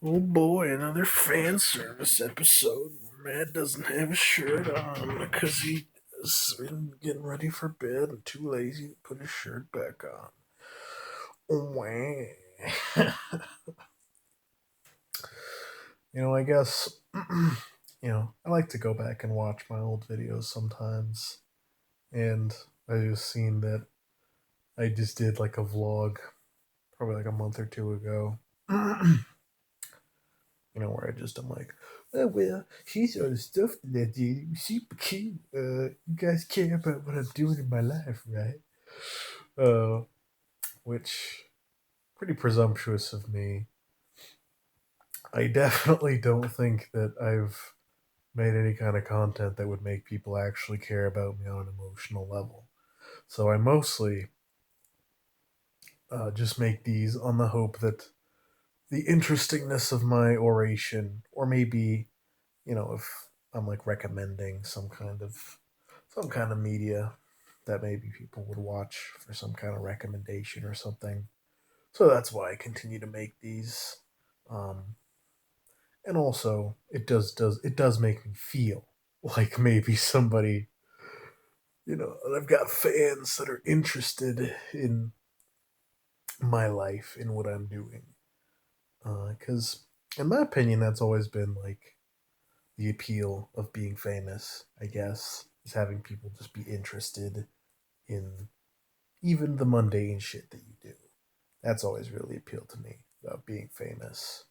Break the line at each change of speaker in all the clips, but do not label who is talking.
Oh boy, another fan service episode where Matt doesn't have a shirt on because he is getting ready for bed and too lazy to put his shirt back on. Wah. I guess, I like to go back and watch my old videos sometimes. And I just seen that I just did like a vlog probably like a month or two ago. Where I'm like, oh, well, here's all the stuff that I did. Super cute. You guys care about what I'm doing in my life, right? Uh, which, pretty presumptuous of me. I definitely don't think that I've made any kind of content that would make people actually care about me on an emotional level. So I mostly just make these on the hope that the interestingness of my oration, or maybe if I'm like recommending some kind of media that maybe people would watch for some kind of recommendation or something. So that's why I continue to make these. Um, and also it does make me feel like maybe somebody, I've got fans that are interested in my life, in what I'm doing. Because in my opinion, that's always been like the appeal of being famous, I guess, is having people just be interested in even the mundane shit that you do. That's always really appealed to me about being famous.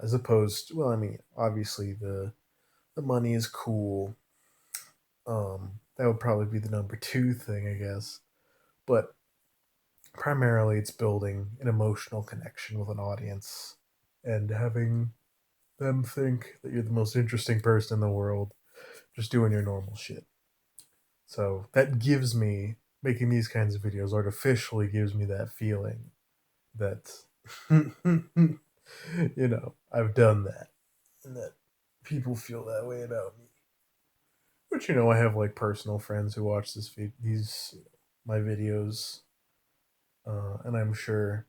As opposed to, well, I mean, obviously the money is cool. That would probably be the number two thing, I guess. But primarily it's building an emotional connection with an audience and having them think that you're the most interesting person in the world just doing your normal shit. So that gives me, making these kinds of videos artificially gives me that feeling that, I've done that and that people feel that way about me. But, I have like personal friends who watch these my videos, and I'm sure,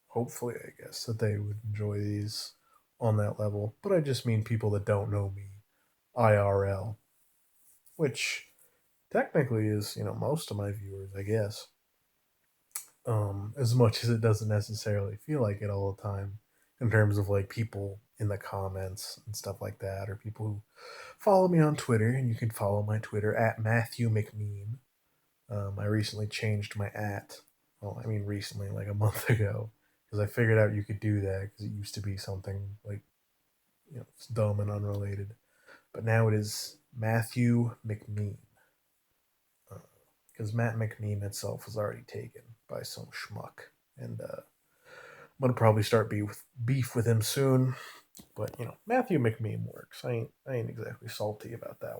hopefully, I guess, that they would enjoy these on that level. But I just mean people that don't know me IRL, which technically is, most of my viewers, I guess. As much as it doesn't necessarily feel like it all the time, in terms of like people in the comments and stuff like that, or people who follow me on Twitter, and you can follow my Twitter at Matthew McMeme. I recently changed my at. Well, I mean, recently, like a month ago, because I figured out you could do that because it used to be something like, it's dumb and unrelated. But now it is Matthew McMeme. Because Matt McMeme itself was already taken by some schmuck. And I'm going to probably start beef with him soon. But, Matthew McMeme works. I ain't exactly salty about that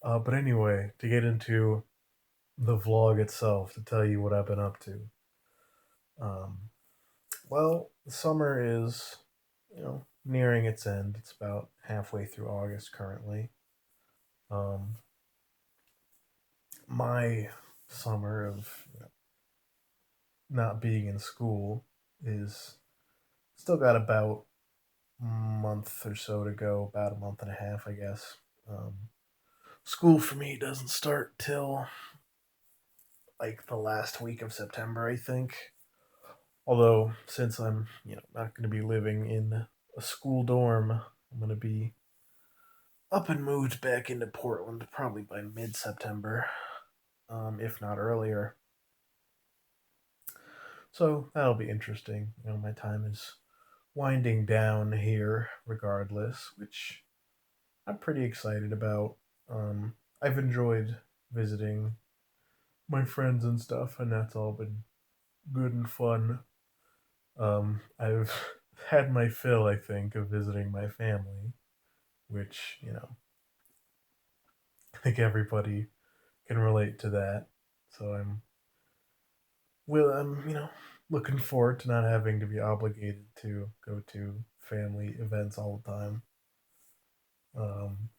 one. But anyway, to get into the vlog itself, to tell you what I've been up to. Um, well, the summer is, nearing its end. It's about halfway through August currently. Um, my summer of not being in school is still got about a month or so to go, about a month and a half, I guess. School for me doesn't start till like the last week of September, I think. Although, since I'm, not going to be living in a school dorm, I'm going to be up and moved back into Portland probably by mid September, if not earlier. So that'll be interesting. My time is winding down here regardless, which I'm pretty excited about. I've enjoyed visiting my friends and stuff, and that's all been good and fun. I've had my fill, I think, of visiting my family, which, I think everybody can relate to that. So I'm looking forward to not having to be obligated to go to family events all the time. Um,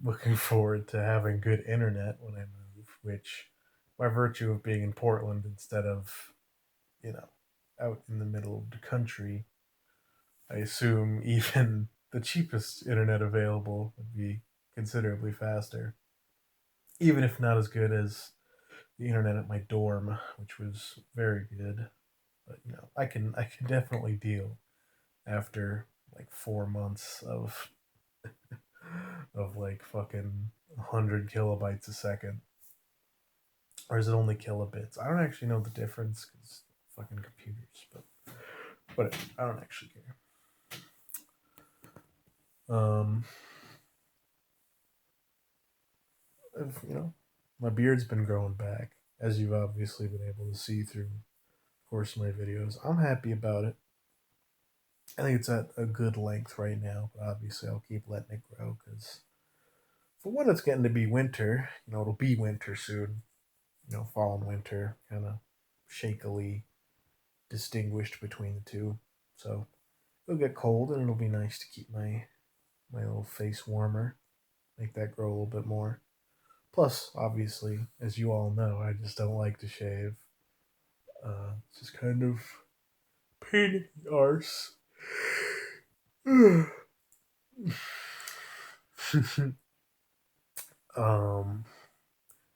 Looking forward to having good internet when I move, which, by virtue of being in Portland instead of, you know, out in the middle of the country, I assume even the cheapest internet available would be considerably faster, even if not as good as the internet at my dorm, which was very good. But I can definitely deal after like 4 months of like fucking 100 kilobytes a second, or is it only kilobits? I don't actually know the difference because fucking computers, but whatever. I don't actually care. Um, my beard's been growing back, as you've obviously been able to see through the course of my videos. I'm happy about it. I think it's at a good length right now, but obviously I'll keep letting it grow because for when it's getting to be winter, it'll be winter soon. Fall and winter, kind of shakily distinguished between the two. So it'll get cold and it'll be nice to keep my little face warmer, make that grow a little bit more. Plus, obviously, as you all know, I just don't like to shave. It's just kind of pain in the arse. um,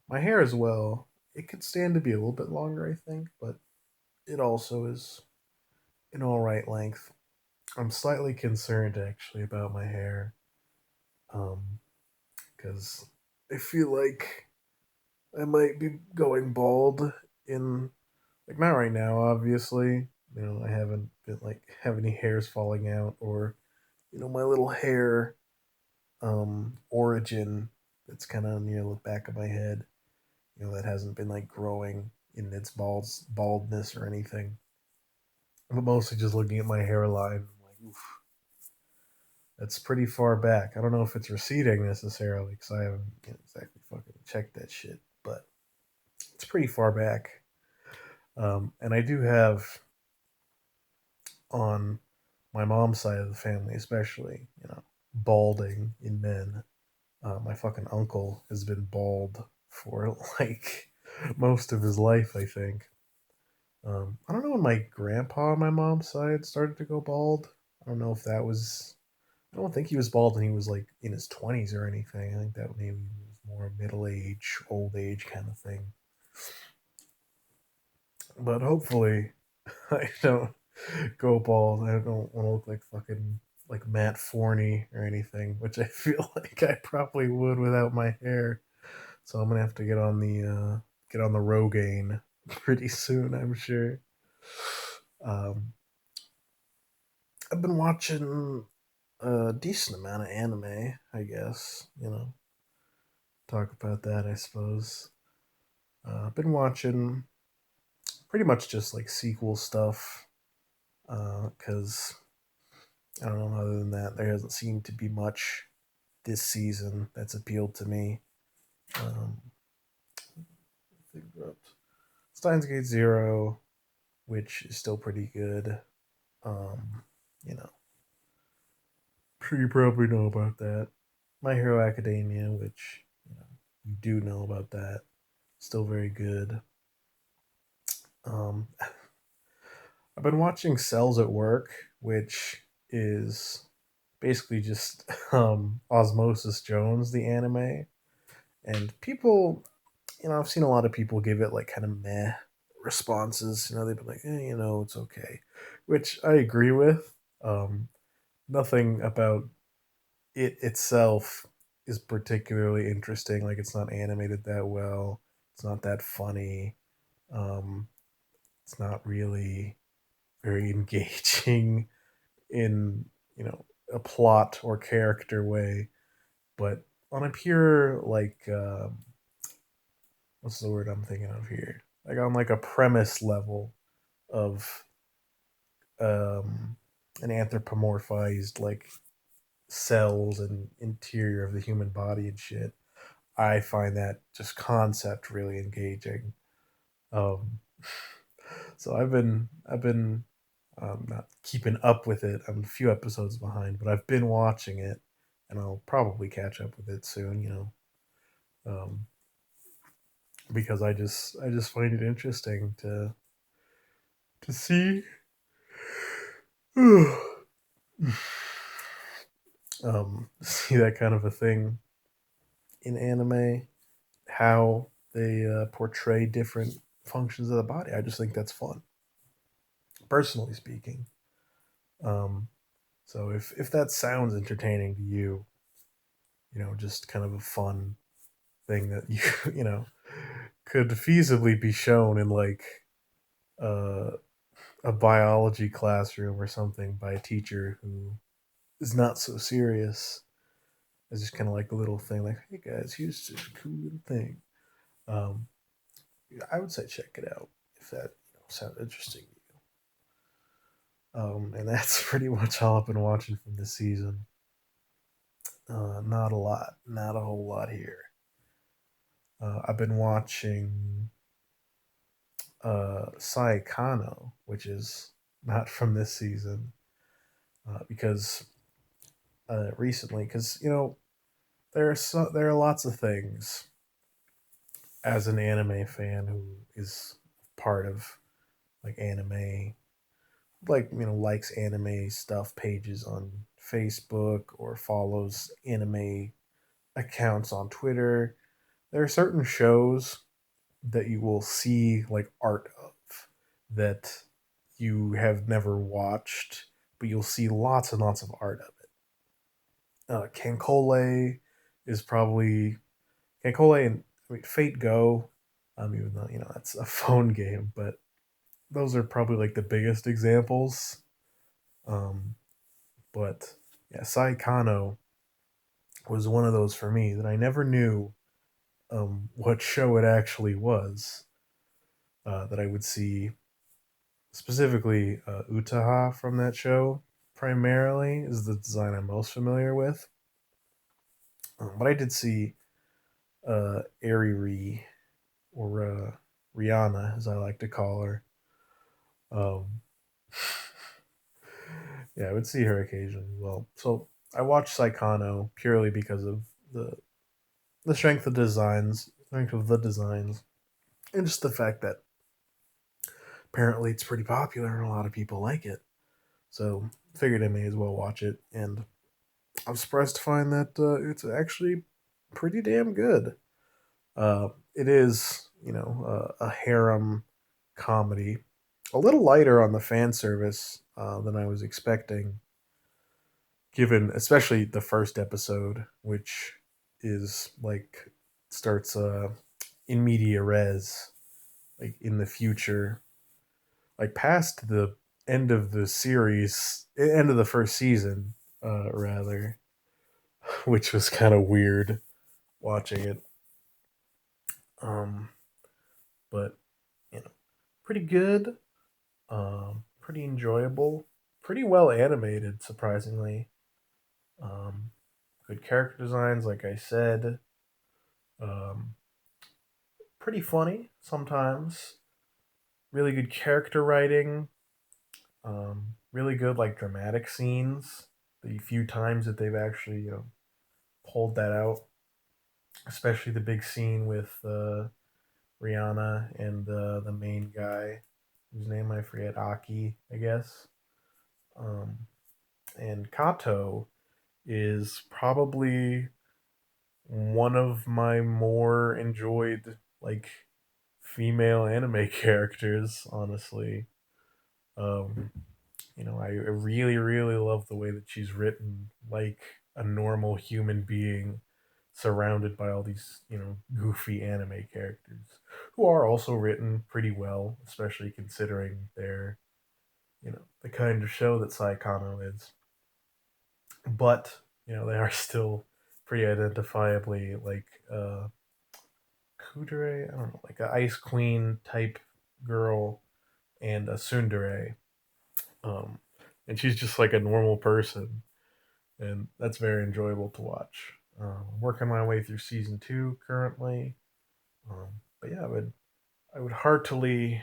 my hair as well. It could stand to be a little bit longer, I think, but it also is an all right length. I'm slightly concerned actually about my hair, um, because I feel like I might be going bald in like not right now, obviously. I haven't been like have any hairs falling out or my little hair origin that's kind of near the back of my head. That hasn't been like growing in its baldness or anything. But mostly just looking at my hairline, I'm like, oof, that's pretty far back. I don't know if it's receding necessarily because I haven't exactly fucking checked that shit, but it's pretty far back. And I do have on my mom's side of the family, especially, balding in men. My fucking uncle has been bald for like most of his life, I think. I don't know when my grandpa on my mom's side started to go bald. I don't know if that was. I don't think he was bald when he was like in his 20s or anything. I think that maybe was more middle age, old age kind of thing. But hopefully, I don't go bald. I don't want to look like fucking like Matt Forney or anything, which I feel like I probably would without my hair. So I'm gonna have to get on the Rogaine pretty soon, I'm sure. Um, I've been watching a decent amount of anime, I guess. Talk about that, I suppose. I've been watching pretty much just like sequel stuff, because I don't know. Other than that, there hasn't seemed to be much this season that's appealed to me. Um, think about Steins Gate Zero, which is still pretty good. Um, you know, you probably know about that. My Hero Academia, which you do know about that, still very good. Um, I've been watching Cells at Work, which is basically just Osmosis Jones, the anime, and people, I've seen a lot of people give it like kind of meh responses. They've been like, it's okay, which I agree with. Nothing about it itself is particularly interesting. Like, it's not animated that well. It's not that funny. Um, it's not really very engaging in a plot or character way. But on a pure like what's the word I'm thinking of here? Like on like a premise level of um, an anthropomorphized like cells and interior of the human body and shit. I find that just concept really engaging. Um, so I've been not keeping up with it. I'm a few episodes behind, but I've been watching it, and I'll probably catch up with it soon. Um, because I just find it interesting to see. See that kind of a thing in anime, how they portray different functions of the body. I just think that's fun, personally speaking. Um, so if that sounds entertaining to you, just kind of a fun thing that you could feasibly be shown in like uh, a biology classroom or something by a teacher who is not so serious. It's just kind of like a little thing, like, hey guys, here's this cool little thing. Um, I would say check it out if that sounds interesting to you. And that's pretty much all I've been watching from this season. Not a lot, not a whole lot here. I've been watching Saikano, which is not from this season, because recently, because there are lots of things as an anime fan who is part of like anime, like likes anime stuff pages on Facebook or follows anime accounts on Twitter. There are certain shows that you will see like art of that you have never watched, but you'll see lots and lots of art of it. Kankole is probably Kankole and Fate Go. Even though that's a phone game, but those are probably like the biggest examples. Um, but yeah, Sai Kano was one of those for me that I never knew what show it actually was. That I would see specifically Utaha from that show primarily is the design I'm most familiar with. But I did see Ariri or Rihanna, as I like to call her. Um, yeah, I would see her occasionally. Well, so I watched Saikano purely because of the the strength of the designs, and just the fact that apparently it's pretty popular and a lot of people like it. So figured I may as well watch it, and I'm surprised to find that it's actually pretty damn good. It is, a harem comedy, a little lighter on the fan service than I was expecting, given especially the first episode, which is like starts in media res, like in the future, like past the end of the series, end of the first season, rather, which was kind of weird watching it. Um, but you know, pretty good, pretty enjoyable, pretty well animated, surprisingly. Um, Good character designs, like I said. Um, Pretty funny sometimes. Really good character writing. Really good like dramatic scenes. The few times that they've actually pulled that out, especially the big scene with Rihanna and the main guy, whose name I forget, Aki, I guess. Um, and Kato is probably one of my more enjoyed like female anime characters, honestly. Um, I really, really love the way that she's written like a normal human being surrounded by all these, goofy anime characters who are also written pretty well, especially considering their, the kind of show that Saikano is. But, they are still pretty identifiably like Kudere, I don't know, like a Ice Queen type girl and a Tsundere. Um, and she's just like a normal person, and that's very enjoyable to watch. Working my way through season two currently, but yeah, I would heartily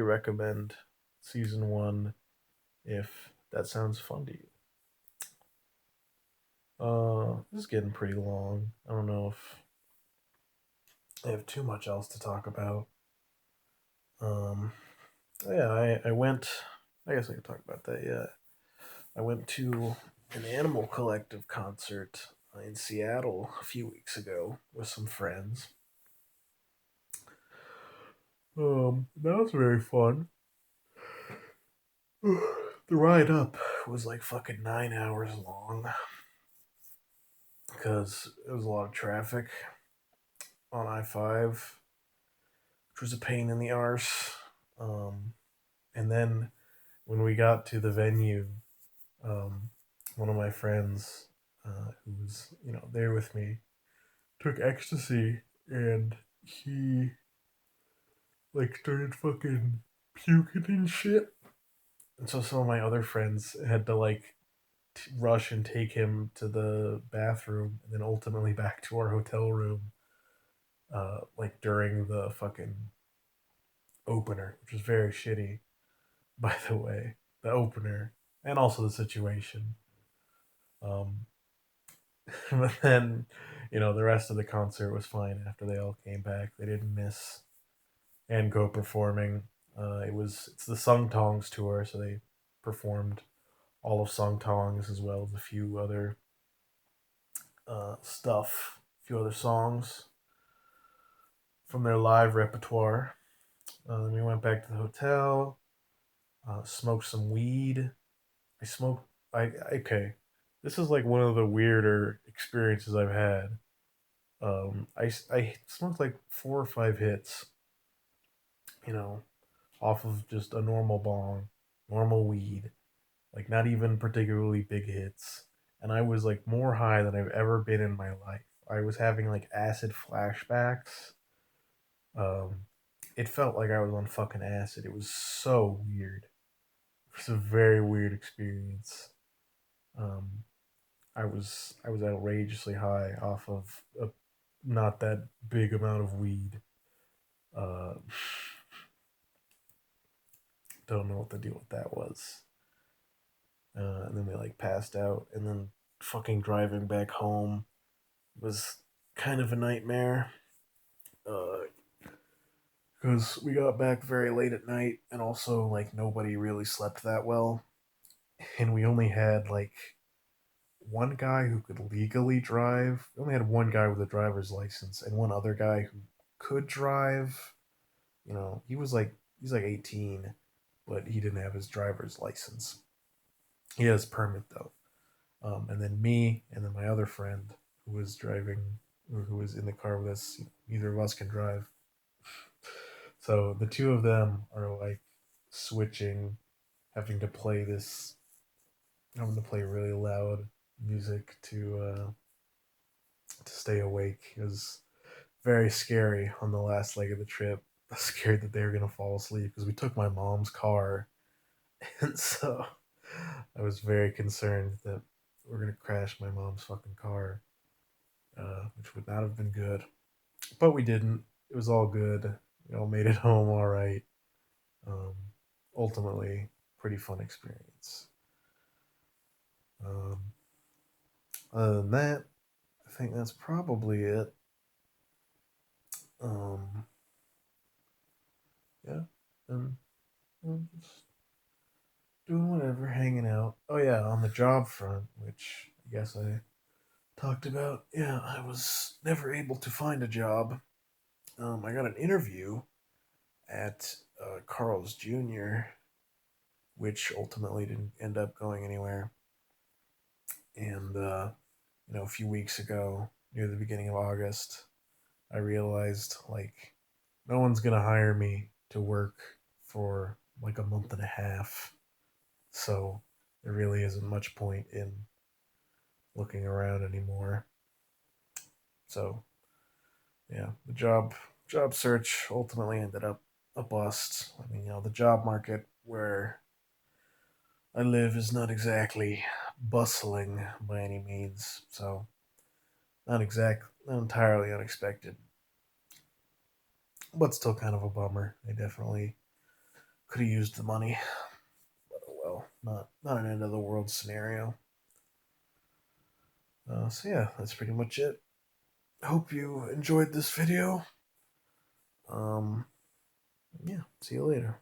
recommend season one if that sounds fun to you. This is getting pretty long. I don't know if I have too much else to talk about. Um, yeah, I went. I guess I can talk about that. Yeah, I went to an Animal Collective concert in Seattle a few weeks ago with some friends. That was very fun. The ride up was like fucking 9 hours long because it was a lot of traffic on I-5, which was a pain in the arse. Um, and then when we got to the venue, um, one of my friends, who was there with me, took ecstasy, and he like started fucking puking and shit. And so some of my other friends had to like rush and take him to the bathroom and then ultimately back to our hotel room, like during the fucking opener, which was very shitty, by the way. The opener and also the situation. Um, but then, the rest of the concert was fine after they all came back. They didn't miss and go performing. It's the Sung Tongs tour, so they performed all of Sung Tongs as well as a few other a few other songs from their live repertoire. Then we went back to the hotel, smoked some weed. I smoked. Okay. This is like one of the weirder experiences I've had. I smoked like 4 or 5 hits, you know, off of just a normal bong, normal weed, like not even particularly big hits. And I was like more high than I've ever been in my life. I was having like acid flashbacks. Um, it felt like I was on fucking acid. It was so weird. It was a very weird experience. Um, I was outrageously high off of a not that big amount of weed. Uh, don't know what the deal with that was. And then we like passed out, and then fucking driving back home was kind of a nightmare. Uh, because we got back very late at night, and also like nobody really slept that well, and we only had like one guy who could legally drive. We only had one guy with a driver's license, and one other guy who could drive. He's like 18, but he didn't have his driver's license. He has permit though. And then me, and then my other friend who was driving, or who was in the car with us. Neither of us can drive, so the two of them are like switching, having to play this, having to play really loud music to stay awake. It was very scary on the last leg of the trip. I was scared that they were gonna fall asleep because we took my mom's car, and so I was very concerned that we're gonna crash my mom's fucking car, which would not have been good. But we didn't. It was all good. We all made it home all right. Um, Ultimately, pretty fun experience. Um, Other than that, I think that's probably it. Um, yeah, and just doing whatever, hanging out. Oh yeah, on the job front, which I guess I talked about. Yeah, I was never able to find a job. I got an interview at Carl's Jr., which ultimately didn't end up going anywhere. And a few weeks ago, near the beginning of August, I realized like no one's gonna hire me to work for like a month and a half. So there really isn't much point in looking around anymore. So yeah, the job search ultimately ended up a bust. I mean, the job market where I live is not exactly bustling by any means. So not entirely unexpected, but still kind of a bummer. They definitely could have used the money. But oh well, not an end of the world scenario. So yeah, that's pretty much it. Hope you enjoyed this video. Um, yeah, see you later.